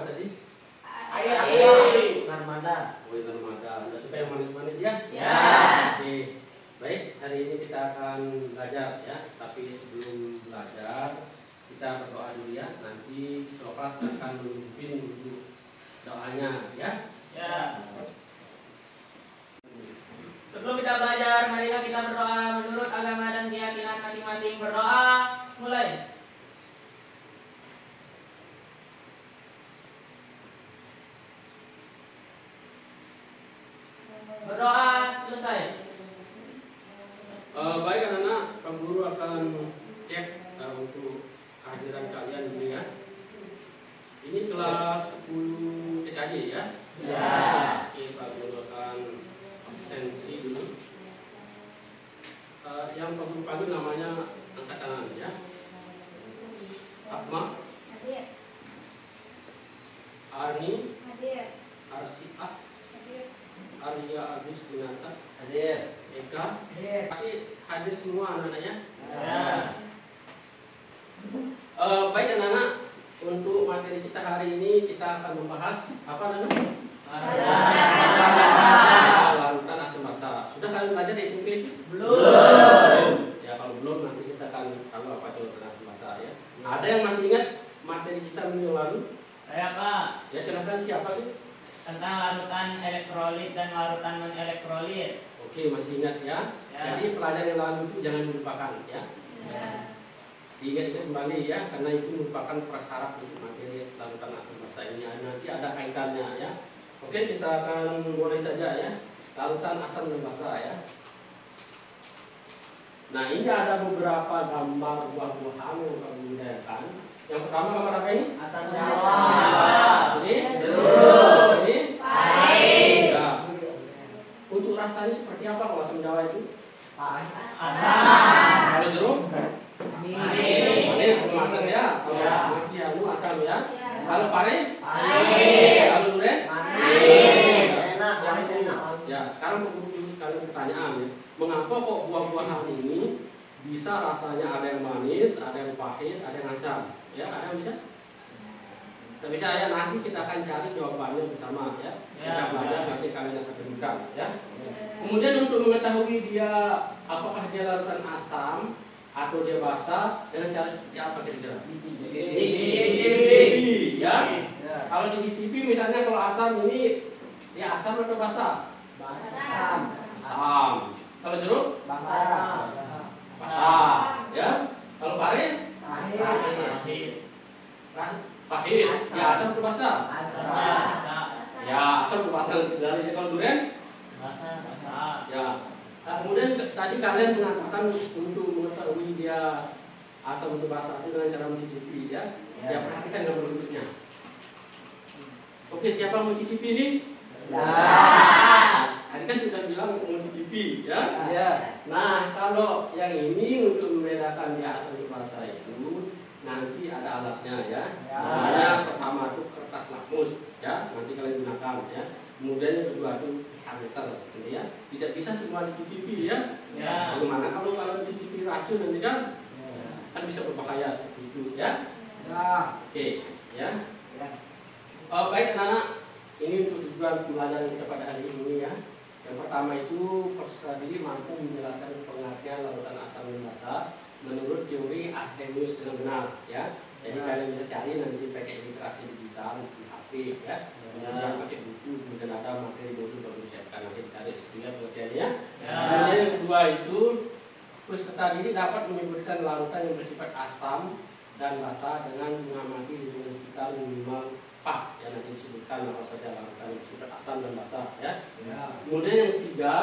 tadi? Air. Narmada. Oh, itu armada. Udah suka yang manis-manis ya? Ya. Oke. Baik, hari ini kita akan belajar ya. Tapi sebelum belajar, kita berdoa dulu ya. Nanti kelas akan memimpin untuk doanya ya. Ya. Sebelum kita belajar, marilah kita berdoa menurut agama dan keyakinan masing-masing. Berdoa, mulai. Berdoa, selesai. Baik anak-anak, Pak Guru akan cek untuk kehadiran kalian dulu ya. Ini kelas 10 TKJ ya. Ya. Oke, Pak Guru akan absensi dulu. Yang Pak Guru panggil namanya angkat tangan ya. Atma, Hadir. Arni, Hadir. Arsiah, Hadir. Arya Agus Gunata, Hadir. Eka. Hadir. Pasti hadir semua anak-anaknya. Ya. Baik anak-anak, untuk materi kita hari ini kita akan membahas apa anak-anak? Larutan asam basa. Sudah kalian belajar di SMP? Belum. Ya kalau belum nanti kita akan tahu apa itu larutan asam basa ya. Ada yang masih ingat materi kita minggu lalu? Saya Pak, Ya silahkan siapa gitu? tentang larutan elektrolit dan larutan non-elektrolit. Oke masih ingat ya. Ya. Jadi pelajaran yang lalu itu jangan dilupakan ya. Ya. Diingat-ingat kembali ya, karena itu merupakan prasyarat untuk materi larutan asam basa ini. Nanti ada kaitannya ya. Oke kita akan mulai saja ya. Larutan asam basa ya. Nah ini ada beberapa gambar buah-buahan yang kami gunakan. Yang pertama gambar apa ini? Asam Jawa. Ini Jeruk. Ini Pahit. Ya. Untuk rasanya seperti apa kalau asam Jawa itu? Asam. Kalau jeruk? Manis. Manis, asam ya. Kalau Ya. masih anu asam ya. Ya. Kalau pare? Pahit. Kalau durian? Manis. Enak, manis enak. Ya, sekarang kalian pertanyaan ya. Mengapa kok buah-buahan ini bisa rasanya ada yang manis, ada yang pahit, ada yang asam? Ya, ada yang bisa? Tidak bisa ya, nanti kita akan cari jawabannya bersama ya. Ya. Kita belajar nanti kalian akan temukan ya. Kemudian untuk mengetahui dia apakah dia larutan asam atau dia basa dengan cara seperti apa kira-kira? Dicicipi ya. Kalau dicicipi misalnya kalau asam ini dia asam atau basa? Asam. Asam. Kalau jeruk? Asam. Basa. Ya. Kalau pare? Pahit. Pahit. Ya asam atau basa? Ya asam atau basa. Dari kalau durian? Basah. Ya. Nah, kemudian tadi kalian mengatakan untuk mengetahui dia asam atau basa itu dengan cara mencicipi ya. Ya. Ya perhatikan gambar berikutnya. Oke, siapa mau cicipi ini? Tadi kan sudah bilang mau cicipi ya. Ya. Nah, kalau yang ini untuk membedakan dia asam atau basa itu nanti ada alatnya ya. Ya. Namanya pertama itu kertas lakmus ya, nanti kalian gunakan ya. Kemudian yang kedua itu meter gitu ya. Tidak bisa semua dicicipi ya. Ya. Bagaimana kalau dicicipi racun nanti kan bisa berbahaya seperti itu ya. Oke ya. Baik anak-anak, ini untuk tujuan pembelajaran kita pada hari ini ya. Yang pertama itu peserta diri mampu menjelaskan pengertian larutan asam dan basa menurut teori Arrhenius dengan benar ya. Jadi kalian bisa cari nanti pakai literasi digital di HP ya. Kemudian pakai buku, kemudian ada materi modul baru disiapkan nanti dicari sendiri pengertiannya. Kemudian yang kedua itu peserta diri dapat menyebutkan larutan yang bersifat asam dan basa dengan mengamati lingkungan sekitar minimal 4 yang nanti disebutkan apa saja larutan yang bersifat asam dan basa ya. Kemudian yang ketiga,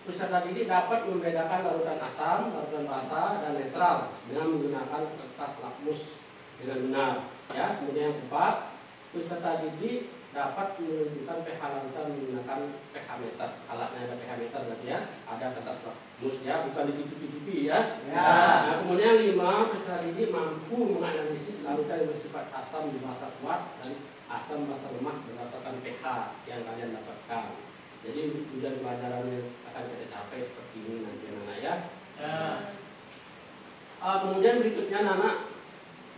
peserta didik dapat membedakan larutan asam, larutan basa, dan netral dengan menggunakan kertas lakmus dengan benar. Ya, kemudian yang keempat, peserta didik dapat menentukan pH larutan menggunakan pH meter. Alatnya ada pH meter berarti ya, ada kertas lakmus ya, bukan dicicipi-cipi ya. Nah, kemudian 5, peserta didik mampu menganalisis larutan yang bersifat asam di basa kuat dan asam basa lemah berdasarkan pH yang kalian dapatkan. Jadi tujuan pelajaran yang akan kita capai seperti ini nanti anak ya. Kemudian berikutnya anak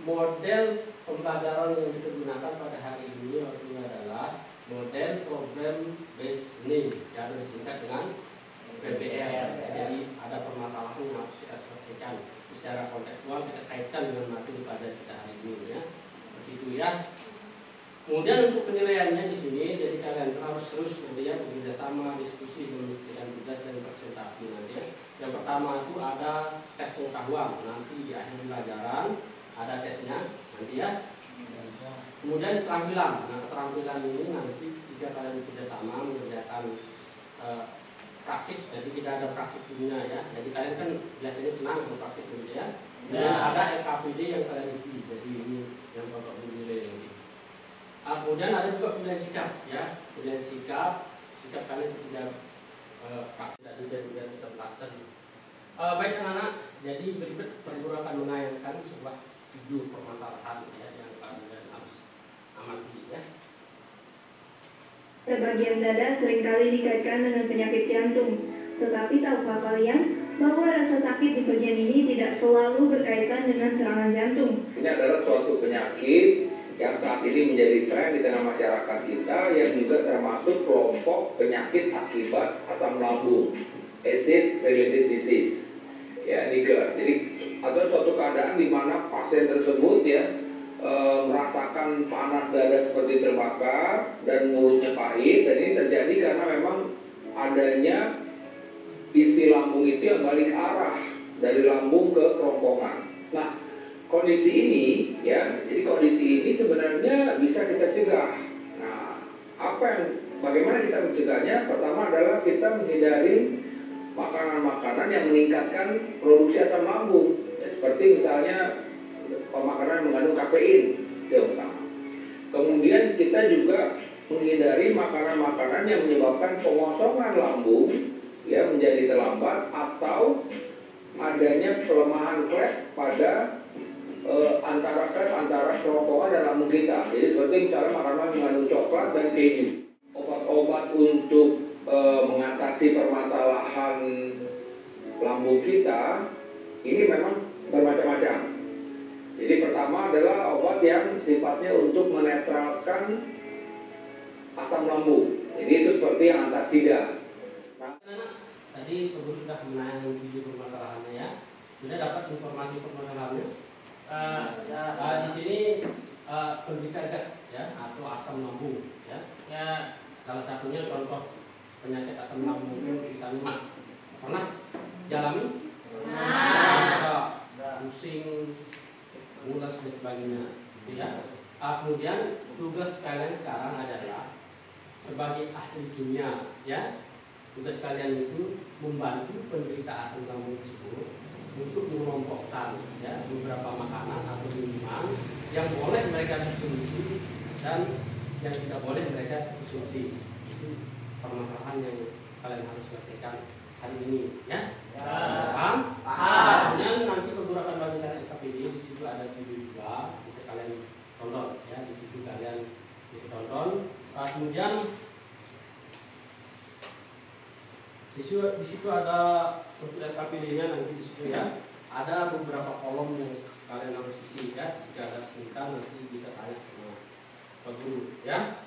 model pembelajaran yang kita gunakan pada hari ini adalah model program based learning yang disingkat dengan PBL. Jadi ada permasalahan yang harus kita selesaikan secara kontekstual, kita kaitkan dengan materi pada kita hari ini ya. Begitu ya. Kemudian untuk penilaiannya di sini, jadi kalian harus terus kemudian bekerja sama, diskusi, menyelesaikan tugas dan presentasi nanti. Ya. Yang pertama itu ada tes pengetahuan, nanti di akhir pembelajaran ada tesnya nanti ya. Kemudian keterampilan, nah keterampilan ini nanti jika kalian bekerja sama mengerjakan praktik, jadi kita ada praktik dunia ya. Jadi kalian kan biasanya senang dengan praktik dunia ya. Dan ada LKPD yang kalian isi, jadi ini yang bapak menilai nanti. Kemudian ada juga pilihan sikap ya, pilihan sikap kalian tidak praktik dan tidak pelatihan. Baik anak-anak, jadi berikut Guru akan menayangkan sebuah video permasalahan ya yang kalian harus amati ya. Bagian dada seringkali dikaitkan dengan penyakit jantung. Tetapi tahukah kalian bahwa rasa sakit di bagian ini tidak selalu berkaitan dengan serangan jantung? Ini adalah suatu penyakit yang saat ini menjadi tren di tengah masyarakat kita, yang juga termasuk kelompok penyakit akibat asam lambung, acid related disease, ya NIGA. Jadi ada suatu keadaan di mana pasien tersebut ya merasakan panas dada seperti terbakar dan mulutnya pahit, dan ini terjadi karena memang adanya isi lambung itu yang balik arah dari lambung ke kerongkongan. Nah, kondisi ini ya, jadi kondisi ini sebenarnya bisa kita cegah. Nah, bagaimana kita mencegahnya? Pertama adalah kita menghindari makanan-makanan yang meningkatkan produksi asam lambung, ya, seperti misalnya makanan mengandung kafein, itu yang pertama. Kemudian kita juga menghindari makanan-makanan yang menyebabkan pengosongan lambung ya menjadi terlambat, atau adanya pelemahan klep pada antara kerongkongan dan lambung kita. Jadi seperti misalnya makanan mengandung coklat dan keju. Obat-obat untuk mengatasi permasalahan lambung kita ini memang bermacam-macam. Jadi pertama adalah obat yang sifatnya untuk menetralkan asam lambung. Jadi itu seperti yang antasida. Nah, tadi Guru sudah menayangkan video permasalahannya ya. Sudah dapat informasi permasalahannya. Di sini pendidikan ya atau asam lambung ya. Salah satunya contoh penyakit asam lambung bisa lemah. Pernah dialami? Bisa pusing, mulas dan sebagainya, ya. Kemudian tugas kalian sekarang adalah sebagai ahli kimia, ya. Tugas kalian itu membantu penderita asam lambung tersebut untuk mengelompokkan ya beberapa makanan atau minuman yang boleh mereka konsumsi dan yang tidak boleh mereka konsumsi. Itu permasalahan yang kalian harus selesaikan hari ini, ya. Paham? Kemudian nanti Guru akan bagikan LKPD, di situ ada video juga, bisa kalian tonton, ya. Di situ kalian bisa tonton. Kemudian di situ ada untuk LKPD-nya nanti di situ ya. Ada beberapa kolom yang kalian harus isi ya. Jika ada kesulitan nanti bisa tanya sama Pak Guru, ya.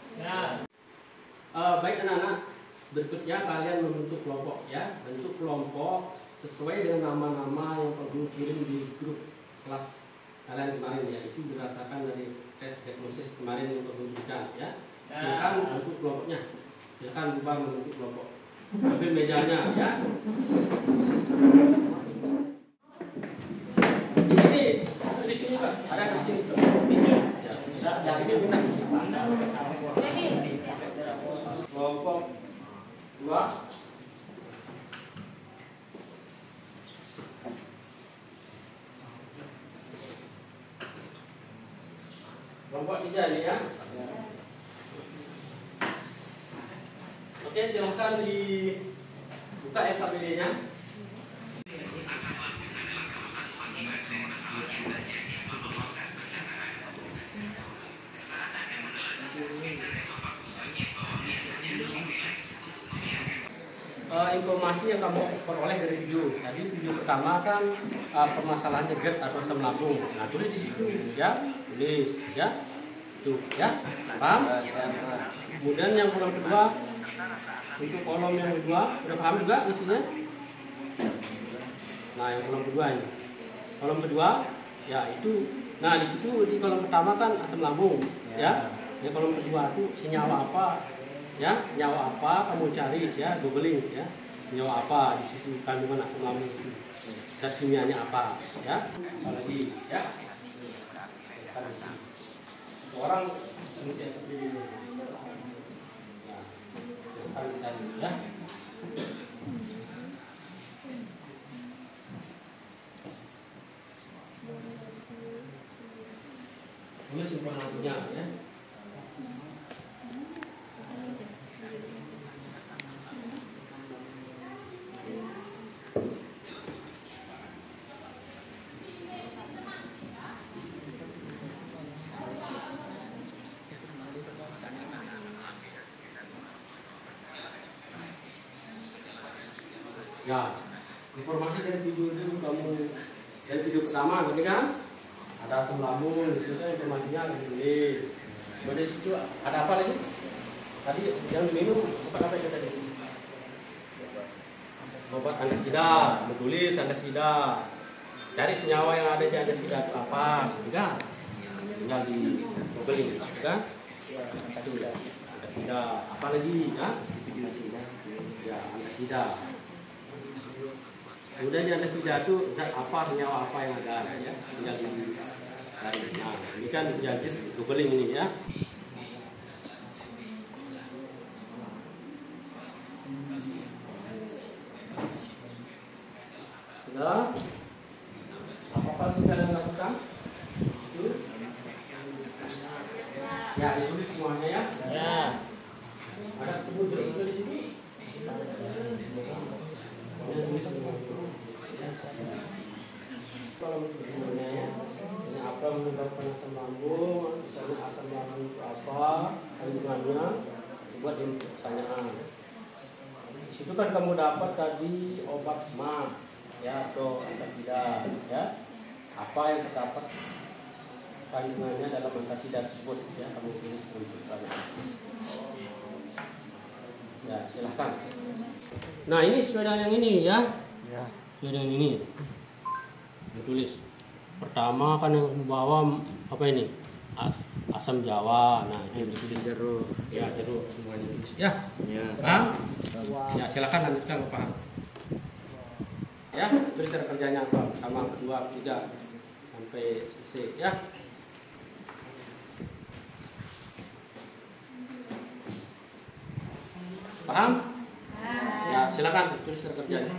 Baik anak-anak, berikutnya kalian membentuk kelompok ya. Bentuk kelompok sesuai dengan nama-nama yang Pak Guru kirim di grup kelas kalian kemarin ya. Itu berdasarkan dari tes diagnosis kemarin yang Pak Guru berikan ya. Silakan bentuk kelompoknya. Silakan bubar membentuk kelompok. Ambil mejanya ya. Di sini Pak, ada di sini. Ya, di sini benar. Kelompok 2. Kelompok 3 ini ya. Oke, silahkan dibuka LKPD-nya. Informasi yang kamu peroleh dari video. Tadi video pertama kan permasalahannya GERD atau asam lambung. Nah, tulis di situ ya. tulis, ya. Tuh, ya. Paham? Kemudian yang kolom kedua, untuk kolom yang kedua, udah paham juga isinya? Nah, yang kolom kedua ini. Kolom kedua, ya itu. Nah, di situ di kolom pertama kan asam lambung, ya. Di kolom kedua itu senyawa apa, ya? Senyawa apa kamu cari, ya? Googling, ya. Senyawa apa di situ kandungan asam lambung itu. Zat kimianya apa, ya? Apalagi, ya. Orang mesti terpilih. Ya. Tulis informasinya, ya. Ya, informasi dari video itu kamu dari video pertama tadi kan ada asam lambung, itu kan informasinya ditulis. Kemudian situ ada apa lagi? Tadi yang diminum obat apa itu tadi? Obat antasida, ditulis antasida. Cari senyawa yang ada di antasida itu apa? Tidak, tinggal di googling, kan? Itu ya, antasida. Apa lagi? Ya, ya antasida. Kemudian di antasida itu zat apa, senyawa apa yang ada, ya, tinggal di cari. Nah, ini kan jadi googling ini, ya. Sudah? Apa yang kalian lakukan? Itu? Ya, ditulis semuanya, ya. Ya. Ada ketemu itu di sini. Kalau ini apa menyebabkan asam lambung, misalnya asam lambung itu apa, kandungannya, buat pertanyaan. Di situ kan kamu dapat tadi obat MA, ya, atau antasida, ya. Apa yang terdapat kandungannya dalam antasida tersebut, ya, kamu tulis dalam pertanyaan. Ya, silahkan. Nah, ini sesuai dengan yang ini, ya. Sesuai dengan ini. Ditulis. Pertama kan yang membawa apa ini? Asam Jawa. Nah, ini ditulis jeruk. Ya, jeruk semuanya ditulis. Ya. Paham? Ya, silakan lanjutkan, paham. Ya, tulis cara kerjanya apa? Sama kedua, ketiga sampai selesai, ya. Paham? Ya, silakan tulis cara kerjanya.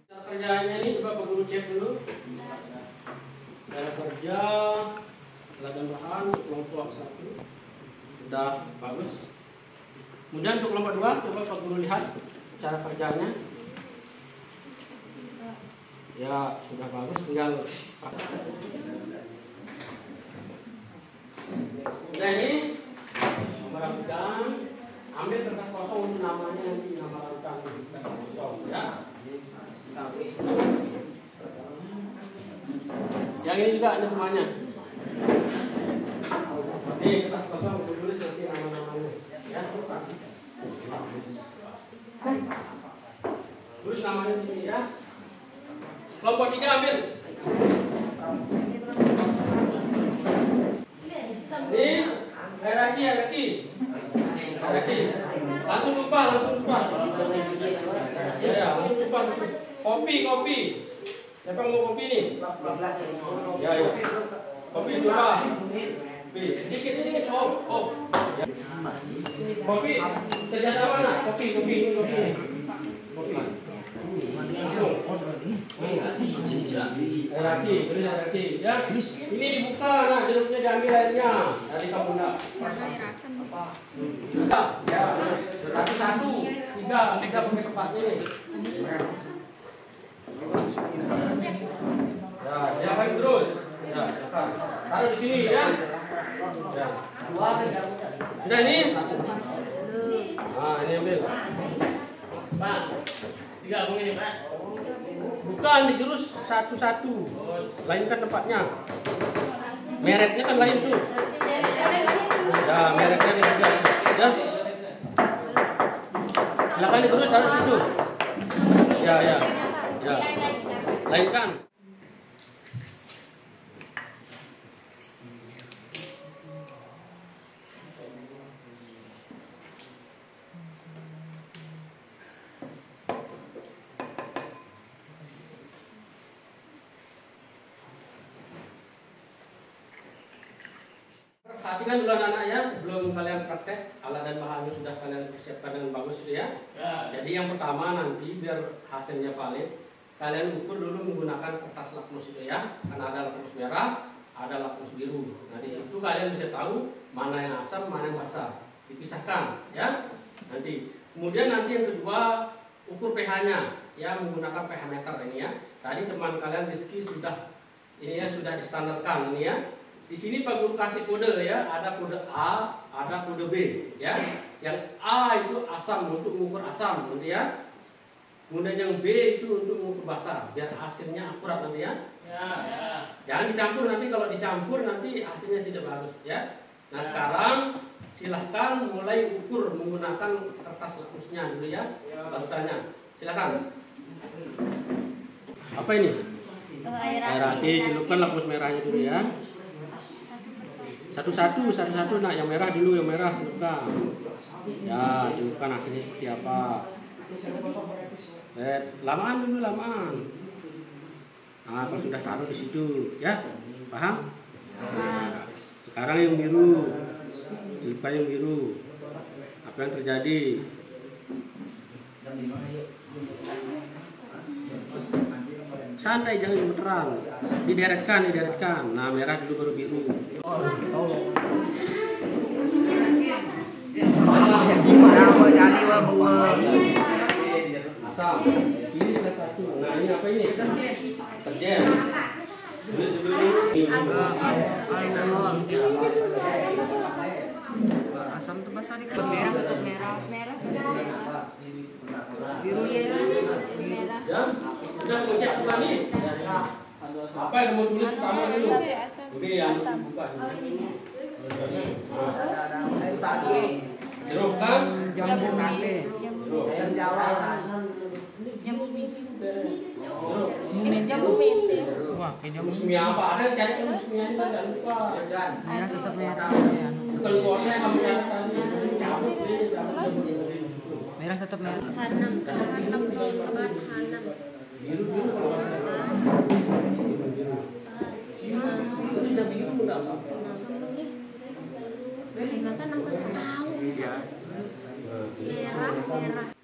Cara kerjanya ini coba Pak Guru cek dulu. Cara kerja Latihan bahan kelompok 1 sudah bagus. Kemudian untuk kelompok 2 coba Pak Guru lihat cara kerjanya. Ya, sudah bagus, tinggal udah ini memperhatikan, ambil kertas kosong untuk namanya nanti nama lakukan kertas kosong, ya. Yang ini juga ada semuanya. Ini kertas kosong tulis nanti nama-namanya, ya. Tulis namanya di sini, ya. Kelompok 3 ambil. Ini hierarki. Langsung lupa. Ya, langsung lupa. Kopi. Siapa mau kopi nih? Ya. Kopi lupa. Sedikit. Oh. Ya. Kopi. Kerjasama mana? Kopi. Hierarki, ya. Ini dibuka, nah jeruknya diambil airnya. Tadi kamu enggak. Ya, satu, tiga pakai tempat ini. Ya, diapain terus? Ya, taruh di sini, ya. Sudah ini? Nah, ini ambil. Bukan digerus satu-satu. Lainkan tempatnya. Mereknya kan lain tuh. Ya, mereknya ini juga. Ya. Silakan digerus taruh situ. Ya. Lainkan. Perhatikan dulu anak-anak ya, sebelum kalian praktek alat dan bahannya sudah kalian persiapkan dengan bagus itu ya. Jadi yang pertama nanti biar hasilnya valid, kalian ukur dulu menggunakan kertas lakmus itu ya. Karena ada lakmus merah, ada lakmus biru. Nah di situ kalian bisa tahu mana yang asam, mana yang basah. Dipisahkan ya. Nanti kemudian nanti yang kedua ukur pH-nya ya, menggunakan pH meter ini ya. Tadi teman kalian Rizky sudah ini ya, sudah distandarkan ini ya. Di sini Pak Guru kasih kode ya, ada kode A, ada kode B ya. Yang A itu asam, untuk mengukur asam nanti ya. Kemudian yang B itu untuk mengukur basa, biar hasilnya akurat nanti ya. Jangan dicampur, nanti kalau dicampur nanti hasilnya tidak bagus ya. Nah sekarang silahkan mulai ukur menggunakan kertas lakmusnya dulu ya. Barutannya, silahkan. Apa ini? Air hati, celupkan lakmus merahnya dulu ya. Satu-satu. Nah yang merah dulu, yang merah celupkan. Ya, celupkan hasilnya seperti apa. Lamaan dulu. Nah kalau sudah taruh di situ ya, paham? Nah, sekarang yang biru, celupkan yang biru. Apa yang terjadi? Santai, jangan gemeteran. Dideretkan. Nah merah dulu baru biru. Asam. Ini salah satu. Nah ini apa ini? Deterjen. Tulis dulu. Asam itu basah di merah. Biru ya, merah. Ya, sudah mau cek semua nih. Apa yang mau tulis pertama dulu? Oke, yang buka ini. Jeruk kan? Jambu mete. Jambu mete. Wah, musimnya apa? Ada cari musimnya ini tidak lupa. Merah tetap merah. Kalau warna yang kamu cari tadi, cabut susu. Merah tetap merah. Hanam teman Hanam. Biru kalau sudah biru enggak apa? Bahasa nangkut tahu. Merah.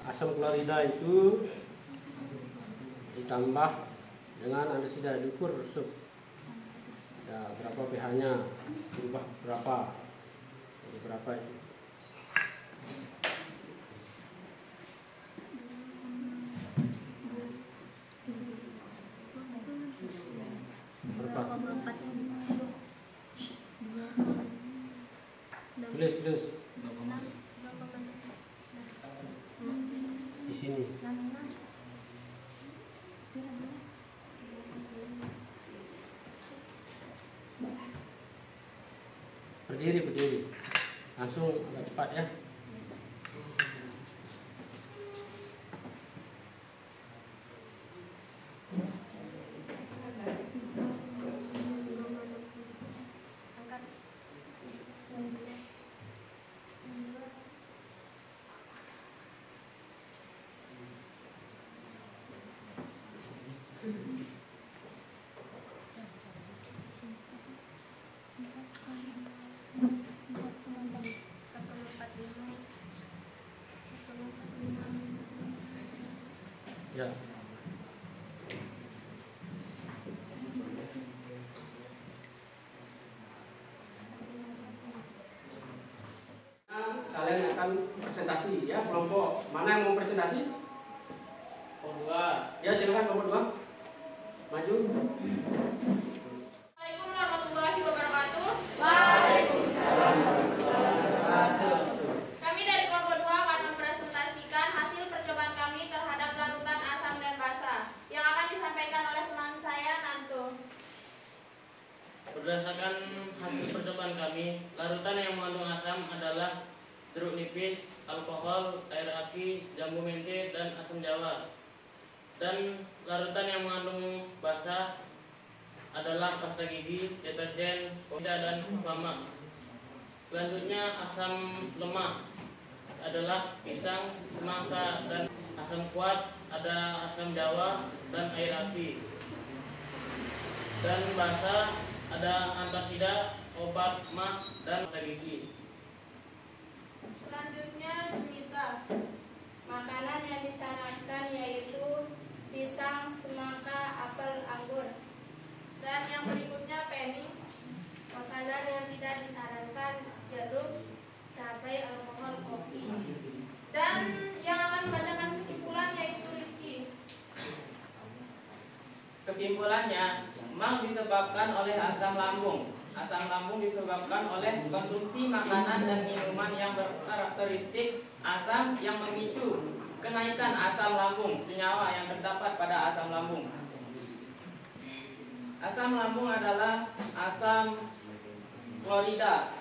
Asam klorida itu ditambah dengan andesida, diukur sup. Ya, berapa pH-nya? Berubah berapa? Jadi berapa itu? Berapa? Tulis. Di sini. Berdiri. Langsung agak cepat ya. Ya. Kalian akan presentasi ya, kelompok mana yang mau presentasi? Kelompok 2. Ya, silakan kelompok 2. Maju. Assalamualaikum warahmatullahi wabarakatuh. Waalaikumsalam warahmatullahi wabarakatuh. Kami dari kelompok 2 akan mempresentasikan hasil percobaan kami terhadap larutan asam dan basa yang akan disampaikan oleh teman saya Nanto. Berdasarkan hasil percobaan kami, larutan yang mengandung asam adalah jeruk nipis, alkohol, air aki, jambu mente, dan asam jawa. Dan larutan yang mengandung basa adalah pasta gigi, deterjen, koda, dan fama. Selanjutnya asam lemak adalah pisang, semangka, dan asam kuat ada asam jawa dan air aki. Dan basa ada antasida, obat mah, dan pasta gigi. Selanjutnya Junita. Makanan yang disarankan yaitu pisang, semangka, apel, anggur. Dan yang berikutnya Penny. Makanan yang tidak disarankan jeruk, cabai, alkohol, kopi. Dan yang akan membacakan kesimpulan yaitu Rizky. Kesimpulannya, emang disebabkan oleh asam lambung. Asam lambung disebabkan oleh konsumsi makanan dan minuman yang berkarakteristik asam yang memicu kenaikan asam lambung, senyawa yang terdapat pada asam lambung. Asam lambung adalah asam klorida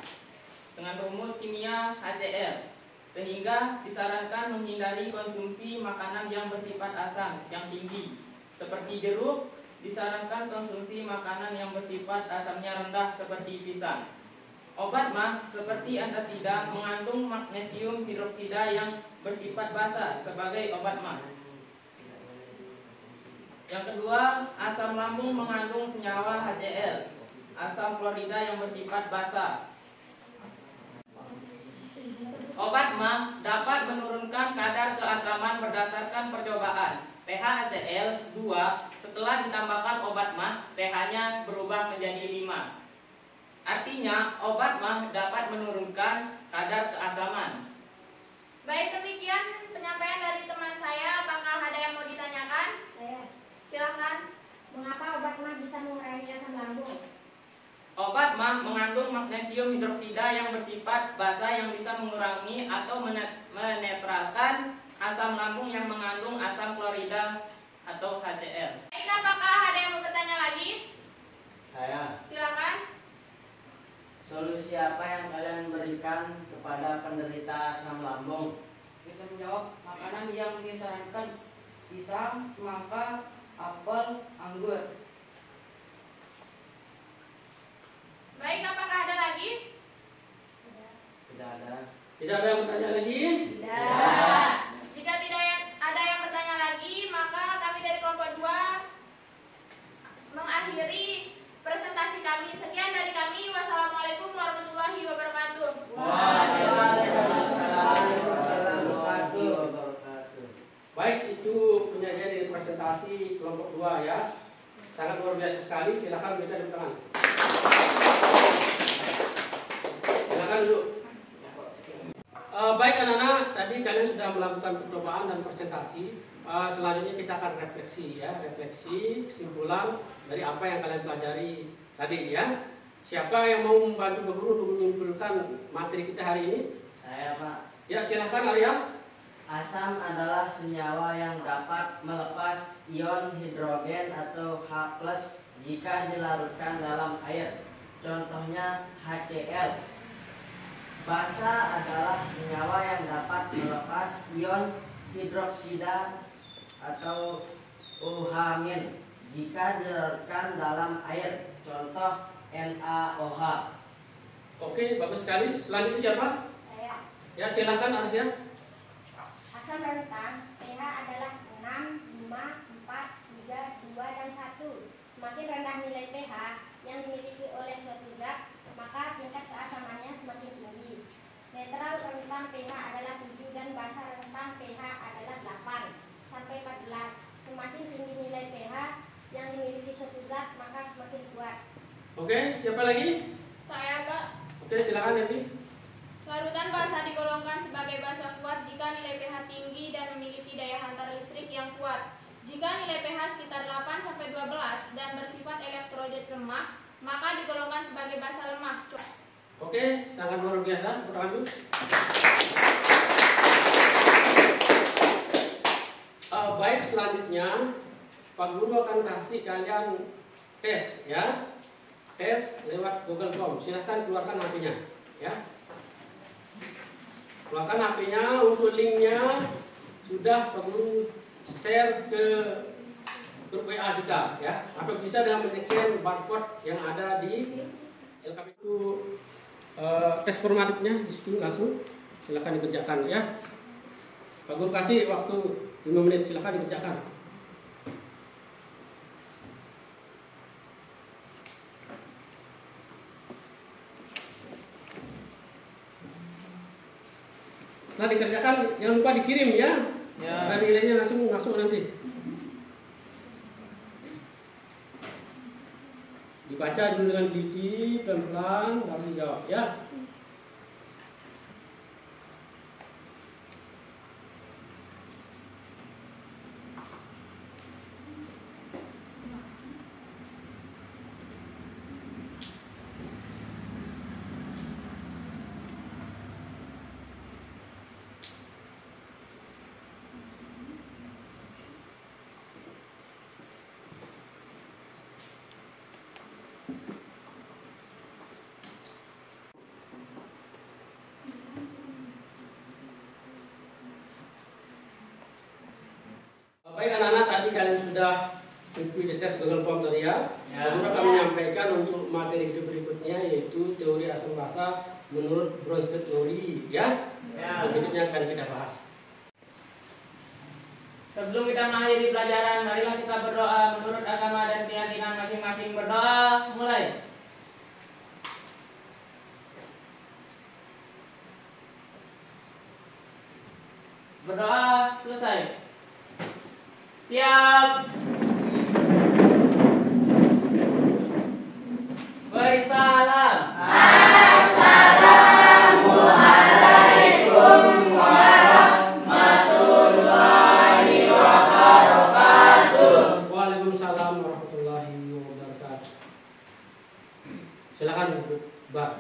dengan rumus kimia HCl, sehingga disarankan menghindari konsumsi makanan yang bersifat asam yang tinggi, seperti jeruk. Disarankan konsumsi makanan yang bersifat asamnya rendah seperti pisang. Obat mah seperti antasida mengandung magnesium hidroksida yang bersifat basa sebagai obat mah. Yang kedua, asam lambung mengandung senyawa HCl, asam klorida yang bersifat basa. Obat mah dapat menurunkan kadar keasaman berdasarkan percobaan. pH HCl 2 setelah ditambahkan obat mah pH-nya berubah menjadi 5. Artinya obat mah dapat menurunkan kadar keasaman. Baik, demikian penyampaian dari teman saya. Apakah ada yang mau ditanyakan? Saya. Silakan. Mengapa obat mah bisa mengurangi asam lambung? Obat mah mengandung magnesium hidroksida yang bersifat basa yang bisa mengurangi atau menetralkan asam lambung yang mengandung asam klorida atau HCl. Baik, apakah ada yang mau bertanya lagi? Saya. Silakan. Solusi apa yang kalian berikan kepada penderita asam lambung? Bisa menjawab makanan yang disarankan pisang, semangka, apel, anggur. Baik, apakah ada lagi? Tidak ada. Tidak ada yang bertanya lagi? Tidak. Jika tidak ada yang bertanya lagi, maka kami dari kelompok 2 mengakhiri presentasi kami. Sekian dari kami. Wassalamualaikum warahmatullahi wabarakatuh. Waalaikumsalam warahmatullahi wabarakatuh. Baik, itu penyajian dari presentasi kelompok 2 ya. Sangat luar biasa sekali. Silakan kita di tangan. Silakan duduk. Baik anak-anak, tadi kalian sudah melakukan percobaan dan presentasi. Selanjutnya kita akan refleksi ya, refleksi kesimpulan dari apa yang kalian pelajari tadi ya. Siapa yang mau membantu guru untuk menyimpulkan materi kita hari ini? Saya, Pak. Ya, silahkan Arya. Asam adalah senyawa yang dapat melepas ion hidrogen atau H+ jika dilarutkan dalam air. Contohnya HCl. Basa adalah senyawa yang dapat melepas ion hidroksida atau OH- jika dilarutkan dalam air. Contoh NaOH. Oke, bagus sekali. Selanjutnya siapa? Saya. Ya, silahkan Arsya. Asam rentan pH adalah 6, 5, 4, 3, 2, dan 1. Semakin rendah nilai pH yang dimiliki oleh suatu zat, maka tingkat keasamannya semakin tinggi. Netral rentan pH adalah 7 dan basa rentan pH adalah 8 sampai 14. Oke, siapa lagi? Saya, Pak. Oke, silakan Devi. Larutan basa digolongkan sebagai basa kuat jika nilai pH tinggi dan memiliki daya hantar listrik yang kuat. Jika nilai pH sekitar 8-12 dan bersifat elektrolit lemah, maka digolongkan sebagai basa lemah. Oke, sangat luar biasa. Tepuk tangan dulu. Baik, selanjutnya Pak Guru akan kasih kalian tes, ya. Tes lewat Google Form. Silahkan keluarkan HP-nya, ya. Keluarkan HP-nya. Untuk linknya sudah Pak Guru share ke grup WA kita, ya. Atau bisa dengan men-scan barcode yang ada di LKP itu. Tes formatifnya di situ langsung. Silahkan dikerjakan, ya. Pak Guru kasih waktu 5 menit, silahkan dikerjakan. Setelah dikerjakan, jangan lupa dikirim, ya. Dan nilainya langsung masuk nanti. Dibaca dulu dengan teliti, pelan-pelan, baru dijawab, ya. Baik anak-anak, tadi kalian sudah mengikuti tes Google Form tadi, ya. Guru akan menyampaikan untuk materi berikutnya, yaitu teori asam basa menurut Bronsted teori, ya. Berikutnya akan kita bahas. Sebelum kita mengakhiri pelajaran, marilah kita berdoa menurut agama dan keyakinan masing-masing. Berdoa, mulai. Berdoa, selesai. Siap. Beri salam. Assalamualaikum warahmatullahi wabarakatuh. Waalaikumsalam warahmatullahi wabarakatuh. Silakan, Mbak.